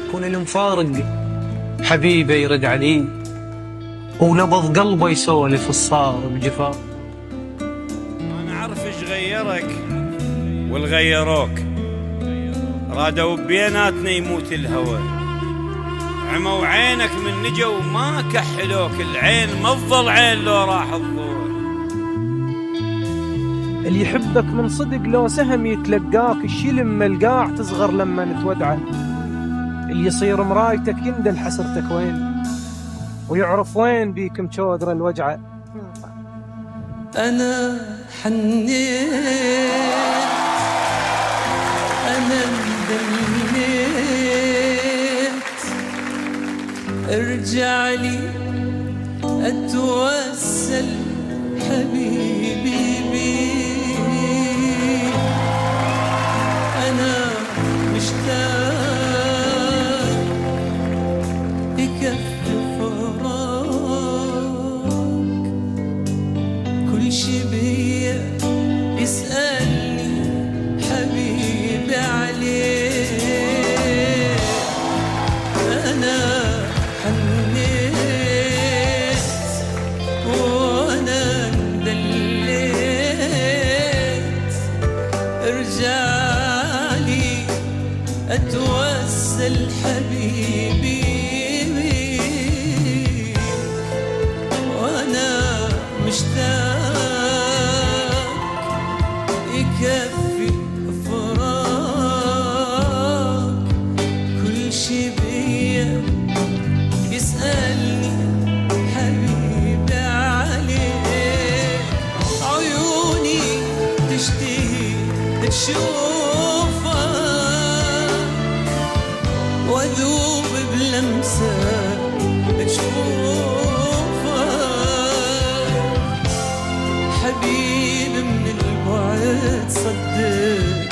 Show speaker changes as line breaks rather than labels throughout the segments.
يكون المفارق حبيبه يرد عليه ونبض قلبه يسولف الصار بجفاه.
أنا أعرف إيش غيرك والغيروك، رادوا بيناتنا يموت الهوى، عموا عينك من نجوا ما كحلوك، العين ما تظل عين لو راح الضوء.
اللي يحبك من صدق لو سهم يتلقاك، الشلم ملقاع تصغر لما نتودعه، اللي يصير مرايتك يندل حسرتك وين ويعرف وين بيك مشودر الوجعه.
أنا حنيت أنا اندليت، ارجع لي أتوسل حبيبي بيك، أنا مشتاق يكفي فراق، كل شي بيا يسألني حبيبي عليك. أنا حنيت وأنا اندليت، ارجعلي أتوسل حبيبي بيك، وأنا مشتاق يكفي فراق، كل شي بيا يسألني حبيبي عليك. عيوني تشتهي تشوفك وأذوب بلمسك تشوفك، حبيب من البعد صدق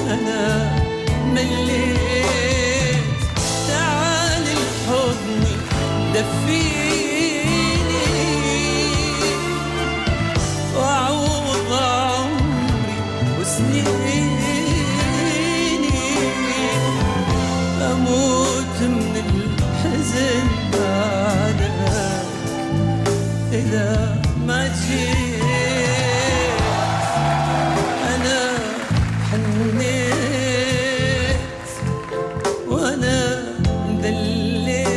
أنا مليت، تعال لحضني دفيني وأعوض عمري وسنيني، أموت من الحزن بعدك إذا ما جيت. أنا حنيت وأنا مدليت،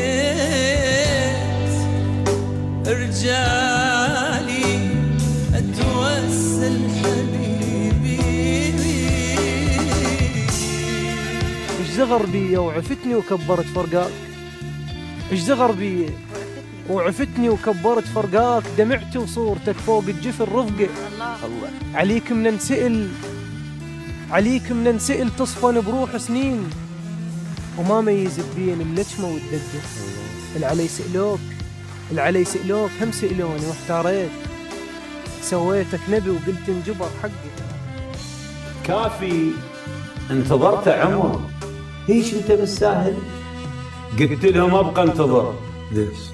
ارجعلي أتوسل حبيبي بيك.
ايش زغر بي وعفتني وكبرت فرقاك، ايش زغر بي وعفتني وكبرت فرقاك، دمعت وصورتك فوق الجفن رفقه. الله عليك من نسئل، عليك من نسئل تصفن بروح سنين، وما ميزت بين اللجمه والدده. العلي سئلوك، العلي سئلوك هم سئلوني واحتاريت، سويتك نبي وقلت انجبر حقي.
كافي انتظرت عمر، هيش انت بالساهل؟ قلت لهم ابقى انتظر،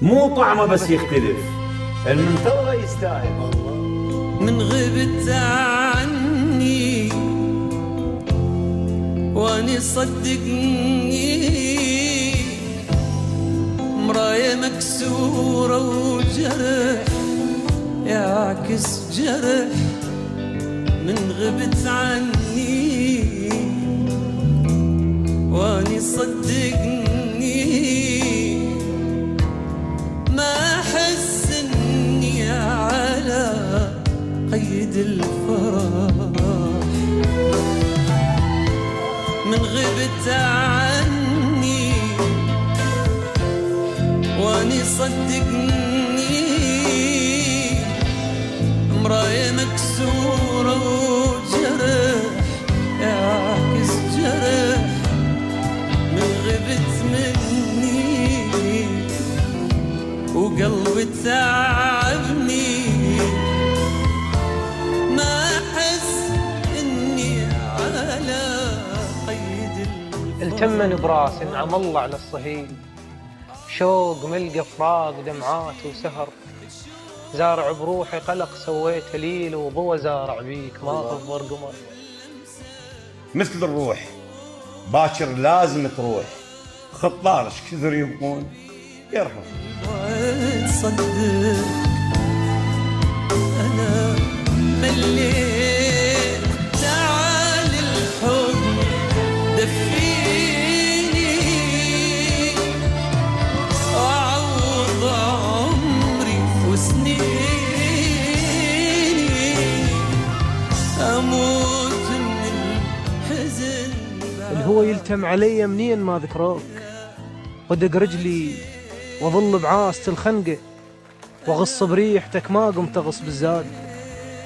مو طعمه بس يختلف، المنتظر يستاهل.
من غبت عني واني صدقني، مراية مكسورة وجرح يعكس جرح. من غبت عني واني صدقني، ما أحس إني على قيد الفرح. من غبت عني واني صدقني، مراية مكسورة وجرح يعكس جرح. من غبت مني وقلبي تعبني، ما أحس إني على قيد
التمن براس انعم الله على الصهيل، شوق ملقى فراق دمعات وسهر، زارع بروحي قلق سويت ليل، وضوى زارع بيك ما غفر قمر.
مثل الروح باكر لازم تروح،
خطار ايش كثر يبغون يرحم.
تصدق أنا مليت، تعال الحضن دفيني وأعوض عمري وسنيني، أموت من الحزن.
الهوى يلتم علي منين ما ذكروك، ودق رجلي وظل بعاسة الخنقة، وغص بريحتك ما قمت أغص بالزاد،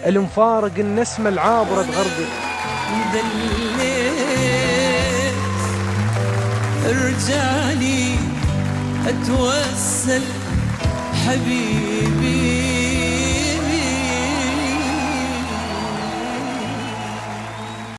المفارق النسمة العابرة تغرقه.
دليت ارجعني اتوسل حبيبي